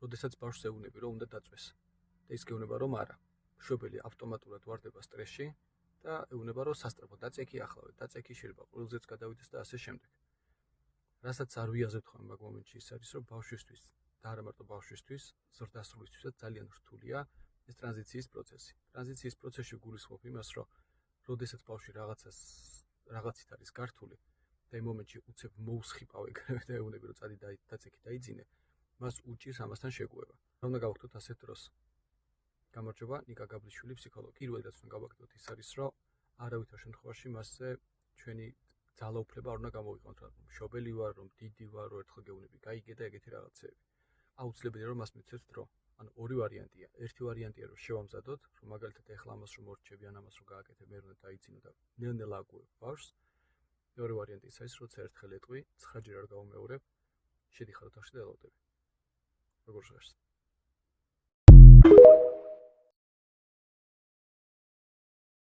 როდესაც ბავშვს ეუბნები, რომ უნდა დაწვეს. და ის გეუბნება, რომ არა. მშობელი ავტომატურად ვარდება სტრესში და ეუბნება, რომ სასწრაფო დაწექი ახლავე, დაწექი შეიძლება ყრილზეც გადავიდეს და ასე შემდეგ. რასაც არ ვიაზრებთ ხოლმე მაგ მომენტში ის არის, რომ ბავშვისთვის და არა მარტო ბავშვისთვის, ზრდასრულისთვისაც ძალიან რთულია ეს ტრანზიციის პროცესი. ტრანზიციის პროცესში გულისხმობ იმას, რომ როდესაც ბავშვი რაღაცით არის გართული და იმ მომენტში უცებ მოუსხიპავ ეგრევე და ეუბნები, რომ წადი დაწექი დაიძინე, მას უჭირს ამასთან შეგუება. რა უნდა გავაკეთოთ ასეთ დროს? გამარჯობა, ნიკა გაბლიშვილი, ფსიქოლოგი. პირველი რაც უნდა გავაკეთოთ ის არის, რომ არავითარ შემთხვევაში მასზე ჩვენი ძალაუფლება არ უნდა გამოვიყენოთ, რომ მშობელი ვარ, რომ დიდი ვარ, რომ ერთხელ გეუბნები, გაიგე და ეგეთი რაღაცეები. აუცილებელია რომ მას მიცეთ დრო. ანუ ორი ვარიანტია. ერთი ვარიანტია რომ შევამზადოთ, რომ მაგალითად ეხლა ამას რომ მორჩები ან ამას რომ გააკეთებ, მე უნდა დაიცინო და ნელ-ნელა აგუებ ბავშვს. მეორე ვარიანტი ის არის, როცა ერთხელ ეტყვი, 9 ჯერ არ გავუმეორებ, შედიხარ ოთახში და ელოდები. როგორ ჟღერს?